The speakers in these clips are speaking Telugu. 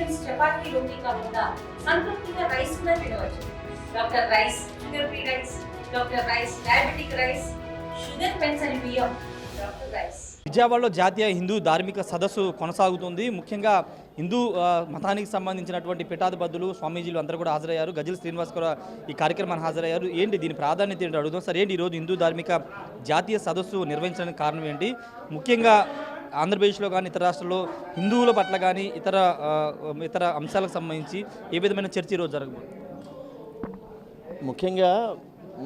మీల్స్ చపాతీ రోటీ కాకుండా సంతృప్తిగా రైస్ కూడా తినవచ్చు. Doctor rice, sugar free rice, doctor rice, diabetic rice, sugar పెన్సని బియ్యం, డాక్టర్ రైస్. విజయవాడలో జాతీయ హిందూ ధార్మిక సదస్సు కొనసాగుతుంది. ముఖ్యంగా హిందూ మతానికి సంబంధించినటువంటి పీఠాధిపతులు, స్వామీజీలు అందరూ కూడా హాజరయ్యారు. గజల్ శ్రీనివాస్ కూడా ఈ కార్యక్రమానికి హాజరయ్యారు. ఏంటి దీని ప్రాధాన్యత ఏంటి అడుగుదాం సార్. ఏంటి ఈరోజు హిందూ ధార్మిక జాతీయ సదస్సు నిర్వహించడానికి కారణం ఏంటి? ముఖ్యంగా ఆంధ్రప్రదేశ్లో కానీ ఇతర రాష్ట్రాల్లో హిందువుల పట్ల కానీ ఇతర అంశాలకు సంబంధించి ఏ విధమైన చర్చ ఈరోజు జరగబోతుంది? ముఖ్యంగా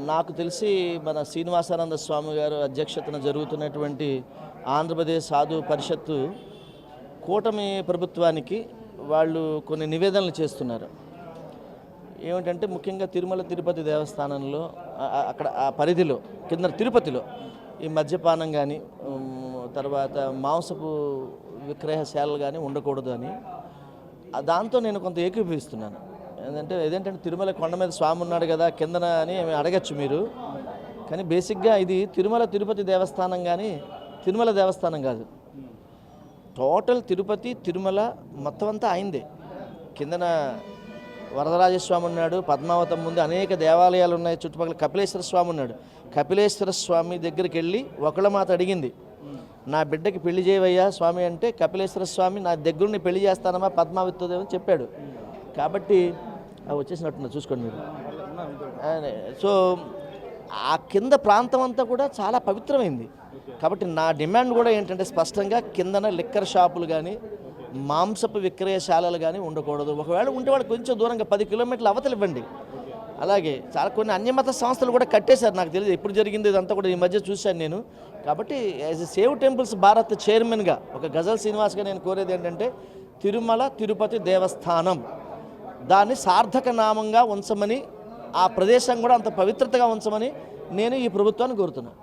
నాకు తెలిసి మన శ్రీనివాసానంద స్వామి గారు అధ్యక్షతన జరుగుతున్నటువంటి ఆంధ్రప్రదేశ్ సాధు పరిషత్తు కూటమి ప్రభుత్వానికి వాళ్ళు కొన్ని నివేదనలు చేస్తున్నారు. ఏమిటంటే ముఖ్యంగా తిరుమల తిరుపతి దేవస్థానంలో అక్కడ ఆ పరిధిలో కింద తిరుపతిలో ఈ మద్యపానం కానీ తర్వాత మాంసపు విక్రయశాలలు కానీ ఉండకూడదు అని దాంతో నేను కొంత ఏకీభవిస్తున్నాను. ఏదంటే తిరుమల కొండ మీద స్వామి ఉన్నాడు కదా కిందన అని అడగచ్చు మీరు, కానీ బేసిక్గా ఇది తిరుమల తిరుపతి దేవస్థానం కానీ తిరుమల దేవస్థానం కాదు. టోటల్ తిరుపతి తిరుమల మొత్తం అంతా అయిందే. కిందన వరదరాజస్వామి ఉన్నాడు, పద్మావతం ముందు అనేక దేవాలయాలు ఉన్నాయి, చుట్టుపక్కల కపిలేశ్వర స్వామి ఉన్నాడు. కపిలేశ్వర స్వామి దగ్గరికి వెళ్ళి ఒకళ్ళ మాట అడిగింది, నా బిడ్డకి పెళ్లి చేయవయ్యా స్వామి అంటే కపిలేశ్వర స్వామి నా దగ్గరుండి పెళ్లి చేస్తానమ్మా పద్మావతిదేవని చెప్పాడు. కాబట్టి వచ్చేసినట్టున్నా చూసుకోండి మీరు. సో ఆ కింద ప్రాంతం అంతా కూడా చాలా పవిత్రమైంది. కాబట్టి నా డిమాండ్ కూడా ఏంటంటే స్పష్టంగా కిందన లిక్కర్ షాపులు కానీ మాంసపు విక్రయశాలలు కానీ ఉండకూడదు. ఒకవేళ ఉంటే వాళ్ళు కొంచెం దూరంగా 10 కిలోమీటర్లు అవతలు ఇవ్వండి. అలాగే చాలా కొన్ని అన్యమత సంస్థలు కూడా కట్టేశారు. నాకు తెలియదు ఎప్పుడు జరిగింది ఇదంతా కూడా ఈ మధ్య చూశాను నేను. కాబట్టి as a save temples Bharat చైర్మన్గా ఒక గజల్ శ్రీనివాస్గా నేను కోరేది ఏంటంటే తిరుమల తిరుపతి దేవస్థానం దాన్ని సార్థక నామంగా ఉంచమని, ఆ ప్రదేశం కూడా అంత పవిత్రతగా ఉంచమని నేను ఈ ప్రభుత్వాన్ని కోరుతున్నాను.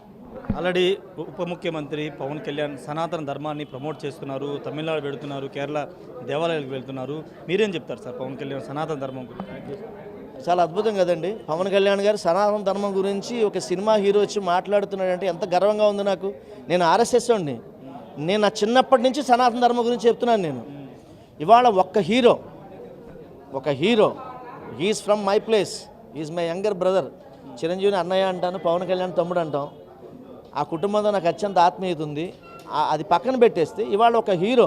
ఆల్రెడీ ఉప ముఖ్యమంత్రి పవన్ కళ్యాణ్ సనాతన ధర్మాన్ని ప్రమోట్ చేస్తున్నారు. తమిళనాడు వెళుతున్నారు, కేరళ దేవాలయాలకు వెళ్తున్నారు. మీరేం చెప్తారు సార్ పవన్ కళ్యాణ్ సనాతన ధర్మం గురించి? చాలా అద్భుతం కదండి. పవన్ కళ్యాణ్ గారు సనాతన ధర్మం గురించి ఒక సినిమా హీరో వచ్చి మాట్లాడుతున్నాడంటే ఎంత గర్వంగా ఉంది నాకు. నేను ఆర్ఎస్ఎస్ వాడిని, నేను నా చిన్నప్పటి నుంచి సనాతన ధర్మం గురించి చెప్తున్నాను. నేను ఇవాళ ఒక hero he is from my place, is my younger brother. చిరంజీవిని అన్నయ్య అంటాను, పవన్ కళ్యాణ్ తమ్ముడు అంటాం. ఆ కుటుంబంతో నాకు అత్యంత ఆత్మీయత ఉంది. అది పక్కన పెట్టేస్తే ఇవాళ ఒక హీరో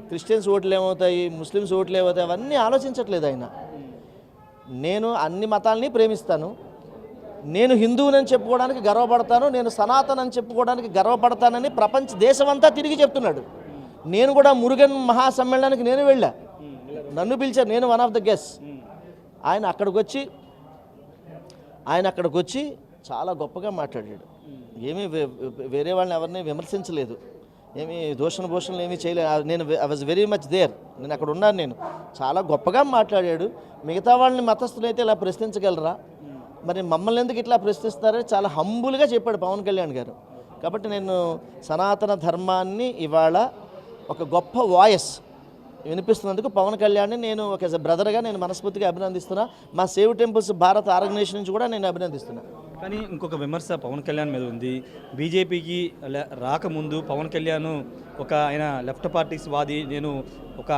క్రిస్టియన్స్ ఓట్లు ఏమవుతాయి, ముస్లిమ్స్ ఓట్లు ఏమవుతాయి అవన్నీ ఆలోచించట్లేదు ఆయన. నేను అన్ని మతాలని ప్రేమిస్తాను, నేను హిందువునని చెప్పుకోవడానికి గర్వపడతాను, నేను సనాతనని చెప్పుకోవడానికి గర్వపడతానని ప్రపంచ దేశమంతా తిరిగి చెప్తున్నాడు. నేను కూడా మురుగన్ మహాసమ్మేళనానికి నేను వెళ్ళా, నన్ను పిలిచారు, నేను వన్ ఆఫ్ ద గెస్ట్. ఆయన అక్కడికి వచ్చి చాలా గొప్పగా మాట్లాడాడు. ఏమీ వేరే వాళ్ళని ఎవరిని విమర్శించలేదు, ఏమీ భూషణలు ఏమీ చేయలేదు. నేను I was very much there, నేను అక్కడ ఉన్నాను. నేను చాలా గొప్పగా మాట్లాడాడు. మిగతా వాళ్ళని మతస్థులైతే ఇలా ప్రశ్నించగలరా, మరి మమ్మల్ని ఎందుకు ఇట్లా ప్రశ్నిస్తారని చాలా హంబుల్గా చెప్పాడు పవన్ కళ్యాణ్ గారు. కాబట్టి నేను సనాతన ధర్మాన్ని ఇవాళ ఒక గొప్ప వాయిస్ వినిపిస్తున్నందుకు పవన్ కళ్యాణ్ని నేను ఒక బ్రదర్గా నేను మనస్ఫూర్తిగా అభినందిస్తున్నా. మా సేవ్ టెంపుల్స్ భారత్ ఆర్గనైజేషన్ నుంచి కూడా నేను అభినందిస్తున్నా. కానీ ఇంకొక విమర్శ పవన్ కళ్యాణ్ మీద ఉంది. బీజేపీకి రాకముందు పవన్ కళ్యాణ్ ఆయన లెఫ్ట్ పార్టీస్ వాది, నేను ఒక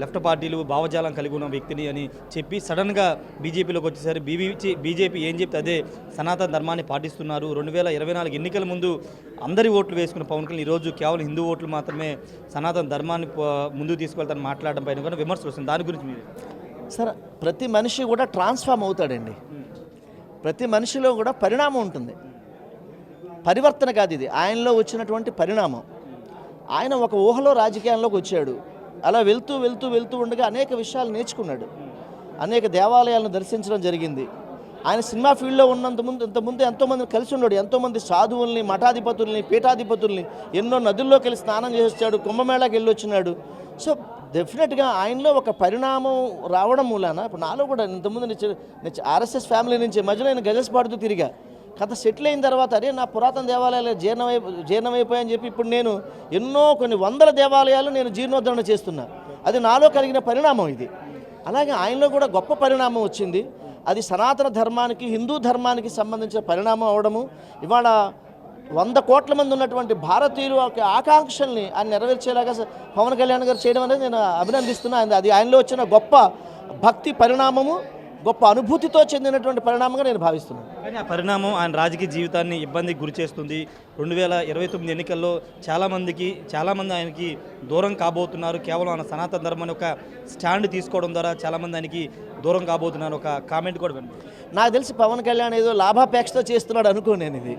లెఫ్ట్ పార్టీలు భావజాలం కలిగి ఉన్న వ్యక్తిని అని చెప్పి సడన్గా బీజేపీలోకి వచ్చేసరి బీజేపీ ఏం చెప్తే అదే సనాతన ధర్మాన్ని పాటిస్తున్నారు. 2024 ఎన్నికల ముందు అందరి ఓట్లు వేసుకున్న పవన్ కళ్యాణ్ ఈరోజు కేవలం హిందూ ఓట్లు మాత్రమే సనాతన ధర్మాన్ని ముందుకు తీసుకెళ్తారని మాట్లాడడం పైన కూడా విమర్శలు వస్తుంది. దాని గురించి మీరు? సార్, ప్రతి మనిషి కూడా ట్రాన్స్ఫార్మ్ అవుతాడండి. ప్రతి మనిషిలో కూడా పరిణామం ఉంటుంది. పరివర్తన కాదు ఇది, ఆయనలో వచ్చినటువంటి పరిణామం. ఆయన ఒక ఊహలో రాజకీయాల్లోకి వచ్చాడు. అలా వెళ్తూ వెళ్తూ వెళ్తూ ఉండగా అనేక విషయాలు నేర్చుకున్నాడు, అనేక దేవాలయాలను దర్శించడం జరిగింది. ఆయన సినిమా ఫీల్డ్లో ఇంతకుముందు ఎంతోమంది కలిసి ఉన్నాడు, ఎంతోమంది సాధువుల్ని, మఠాధిపతుల్ని, పీఠాధిపతుల్ని ఎన్నో నదుల్లోకి వెళ్ళి స్నానం చేస్తాడు, కుంభమేళాకి వెళ్ళి వచ్చినాడు. సో డెఫినెట్గా ఆయనలో ఒక పరిణామం రావడం మూలాన ఇప్పుడు నాలో కూడా ఇంతకుముందు నేను ఆర్ఎస్ఎస్ ఫ్యామిలీ నుంచి మధ్యలో నేను గజల్స్ పాడుతూ తిరిగా. కథ సెటిల్ అయిన తర్వాత అరే నా పురాతన దేవాలయాలు జీర్ణమైపోయాయని చెప్పి ఇప్పుడు నేను కొన్ని వందల దేవాలయాలు నేను జీర్ణోద్ధరణ చేస్తున్నా. అది నాలో కలిగిన పరిణామం ఇది. అలాగే ఆయనలో కూడా గొప్ప పరిణామం వచ్చింది. అది సనాతన ధర్మానికి, హిందూ ధర్మానికి సంబంధించిన పరిణామం అవడము. ఇవాళ 100 కోట్ల మంది ఉన్నటువంటి భారతీయులు యొక్క ఆకాంక్షల్ని ఆయన నెరవేర్చేలాగా పవన్ కళ్యాణ్ గారు చేయడం అనేది నేను అభినందిస్తున్నాను. అది ఆయనలో వచ్చిన గొప్ప భక్తి పరిణామము, గొప్ప అనుభూతితో చెందినటువంటి పరిణామంగా నేను భావిస్తున్నాను. కానీ ఆ పరిణామం ఆయన రాజకీయ జీవితాన్ని ఇబ్బందికి గురి చేస్తుంది. 2029 ఎన్నికల్లో చాలామంది ఆయనకి దూరం కాబోతున్నారు. కేవలం ఆయన సనాతన ధర్మాన్ని ఒక స్టాండ్ తీసుకోవడం ద్వారా చాలామంది ఆయనకి దూరం కాబోతున్నారు. ఒక కామెంట్ కూడా వినపడుతుంది. నాకు తెలిసి పవన్ కళ్యాణ్ ఏదో లాభాపేక్షతో చేస్తున్నాడు అనుకో నేను ఇది.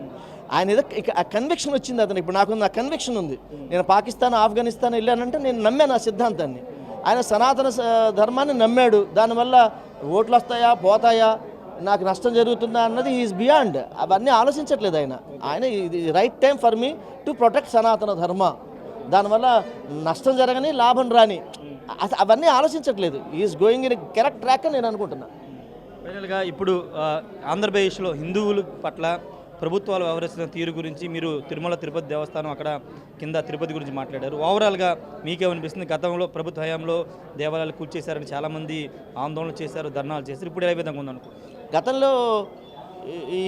ఆయన ఏదో ఆ కన్విక్షన్ వచ్చింది అతను. ఇప్పుడు నాకు నా కన్విక్షన్ ఉంది. నేను పాకిస్తాన్, ఆఫ్ఘనిస్తాన్ వెళ్ళానంటే నేను నమ్మాను ఆ సిద్ధాంతాన్ని. ఆయన సనాతన ధర్మాన్ని నమ్మాడు. దానివల్ల ఓట్లు వస్తాయా, పోతాయా, నాకు నష్టం జరుగుతుందా అన్నది ఈజ్ బియాండ్. అవన్నీ ఆలోచించట్లేదు ఆయన ఇది right time for me to protect Sanatana Dharma. దానివల్ల నష్టం జరగని, లాభం రాని, అవన్నీ ఆలోచించట్లేదు. Is going in correct track అని నేను అనుకుంటున్నాను. ఫైనల్గా ఇప్పుడు ఆంధ్రప్రదేశ్లో హిందువుల పట్ల ప్రభుత్వాలు వ్యవహరిస్తున్న తీరు గురించి మీరు తిరుమల తిరుపతి దేవస్థానం అక్కడ కింద తిరుపతి గురించి మాట్లాడారు. ఓవరాల్గా మీకేమనిపిస్తుంది? గతంలో ప్రభుత్వ హయాంలో దేవాలయాలు కూల్చేశారని చాలామంది ఆందోళన చేశారు, ధర్నాలు చేశారు. ఇప్పుడు ఏ విధంగా ఉందనుకో? గతంలో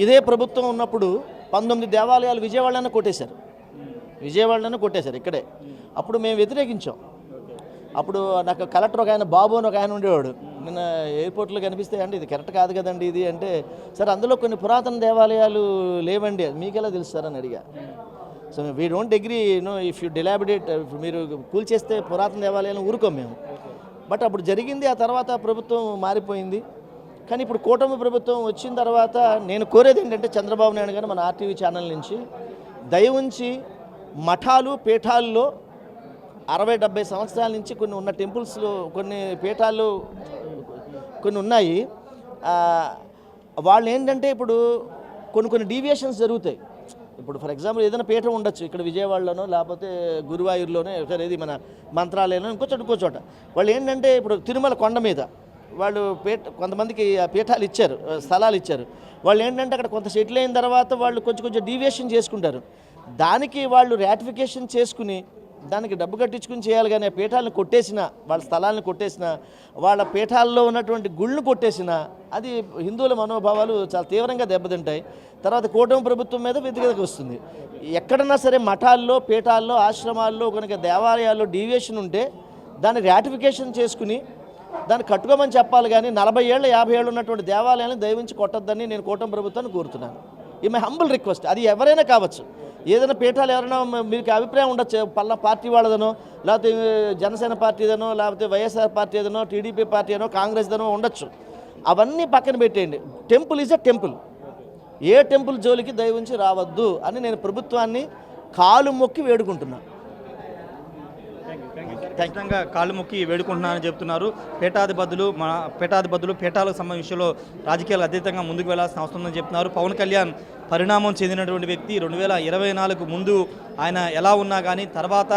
ఇదే ప్రభుత్వం ఉన్నప్పుడు 19 దేవాలయాలు విజయవాడలోనే కొట్టేశారు ఇక్కడే. అప్పుడు మేము వ్యతిరేకించాం. అప్పుడు నాకు కలెక్టర్ ఒక ఆయన బాబు అని ఒక ఆయన ఉండేవాడు. నిన్న ఎయిర్పోర్ట్లో కనిపిస్తే అంటే ఇది కరెక్ట్ కాదు కదండి ఇది అంటే, సార్ అందులో కొన్ని పురాతన దేవాలయాలు లేవండి, మీకెలా తెలుసు సార్ అని అడిగా. So we don't agree if you dilapidate, మీరు కూల్చేస్తే పురాతన దేవాలయాలను ఊరుకోం మేము. బట్ అప్పుడు జరిగింది. ఆ తర్వాత ప్రభుత్వం మారిపోయింది. కానీ ఇప్పుడు కూటమి ప్రభుత్వం వచ్చిన తర్వాత నేను కోరేది ఏంటంటే, చంద్రబాబు నాయుడు గారు మన ఆర్టీవీ ఛానల్ నుంచి దయ ఉంచి మఠాలు, పీఠాల్లో 60-70 సంవత్సరాల నుంచి కొన్ని ఉన్న టెంపుల్స్లో, కొన్ని పీఠాలు కొన్ని ఉన్నాయి. వాళ్ళు ఏంటంటే ఇప్పుడు కొన్ని డీవియేషన్స్ జరుగుతాయి. ఇప్పుడు ఫర్ ఎగ్జాంపుల్ ఏదైనా పీఠం ఉండొచ్చు ఇక్కడ విజయవాడలోనో, లేకపోతే గురువాయూరులోనో, ఇది మన మంత్రాలయంలో, ఇంకో చోట. వాళ్ళు ఏంటంటే ఇప్పుడు తిరుమల కొండ మీద వాళ్ళు కొంతమందికి పీఠాలు ఇచ్చారు, స్థలాలు ఇచ్చారు. వాళ్ళు ఏంటంటే అక్కడ కొంత సెటిల్ అయిన తర్వాత వాళ్ళు కొంచెం డీవియేషన్ చేసుకుంటారు. దానికి వాళ్ళు రాటిఫికేషన్ చేసుకుని దానికి డబ్బు కట్టించుకుని చేయాలి. కానీ ఆ పీఠాలను కొట్టేసిన, వాళ్ళ స్థలాలను కొట్టేసిన, వాళ్ళ పీఠాల్లో ఉన్నటువంటి గుళ్ళు కొట్టేసిన, అది హిందువుల మనోభావాలు చాలా తీవ్రంగా దెబ్బతింటాయి. తర్వాత కూటమి ప్రభుత్వం మీద వ్యతిరేకత వస్తుంది. ఎక్కడన్నా సరే మఠాల్లో, పీఠాల్లో, ఆశ్రమాల్లో కనుక దేవాలయాల్లో డీవియేషన్ ఉంటే దాన్ని రాటిఫికేషన్ చేసుకుని దాన్ని కట్టుకోమని చెప్పాలి. కానీ 40 ఏళ్ళు 50 ఏళ్ళు ఉన్నటువంటి దేవాలయాలను దయవించి కొట్టొద్దని నేను కూటమి ప్రభుత్వాన్ని కోరుతున్నాను. ఈ మై హంబుల్ రిక్వెస్ట్. అది ఎవరైనా కావచ్చు. ఏదైనా పీఠాలు ఎవరైనా మీకు అభిప్రాయం ఉండొచ్చు, పల్లా పార్టీ వాళ్ళదనో, లేకపోతే జనసేన పార్టీదనో, లేకపోతే వైఎస్ఆర్ పార్టీ ఏదనో, టీడీపీ పార్టీ అనో, కాంగ్రెస్ దనో ఉండొచ్చు. అవన్నీ పక్కన పెట్టేయండి. Temple is a temple. A temple జోలికి దయవుంచి రావద్దు అని నేను ప్రభుత్వాన్ని కాలు మొక్కి వేడుకుంటున్నాను. ఖచ్చితంగా కాళ్ళు మొక్కి వేడుకుంటున్నానని చెప్తున్నారు. పీఠాలకు సంబంధించిన విషయంలో రాజకీయాలు అతీతంగా ముందుకు వెళ్లాల్సిన అవసరం ఉందని చెప్తున్నారు. పవన్ కళ్యాణ్ పరిణామం చెందినటువంటి వ్యక్తి. 2024 ముందు ఆయన ఎలా ఉన్నా కానీ తర్వాత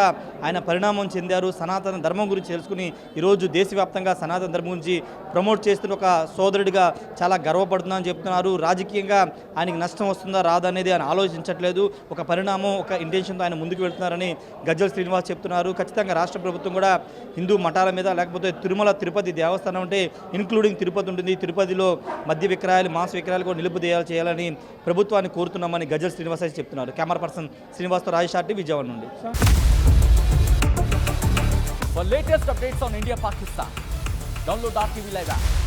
ఆయన పరిణామం చెందారు. సనాతన ధర్మం గురించి తెలుసుకుని ఈరోజు దేశవ్యాప్తంగా సనాతన ధర్మం గురించి ప్రమోట్ చేస్తున్న ఒక సోదరుడిగా చాలా గర్వపడుతున్నానని చెప్తున్నారు. రాజకీయంగా ఆయనకి నష్టం వస్తుందా రాదా అనేది ఆయన ఆలోచించట్లేదు. ఒక పరిణామం, ఒక ఇంటెన్షన్తో ఆయన ముందుకు వెళ్తున్నారని గజ్జల శ్రీనివాస్ చెప్తున్నారు. ఖచ్చితంగా రాష్ట్ర ప్రభుత్వం కూడా హిందూ మఠాల మీద, లేకపోతే తిరుమల తిరుపతి దేవస్థానం అంటే ఇంక్లూడింగ్ తిరుపతి ఉంటుంది, తిరుపతిలో మద్య విక్రయాలు, మాంస విక్రయాలు కూడా నిలుపుదేయాలు చేయాలని ప్రభుత్వాన్ని కోరుతున్నామని గజ్జల శ్రీనివాస్ చెప్తున్నారు. కెమెరా పర్సన్ శ్రీనివాస్తో రాజేష్ ఆర్టీ, విజయవాడ నుండి. For latest updates on India Pakistan, download RTV Live app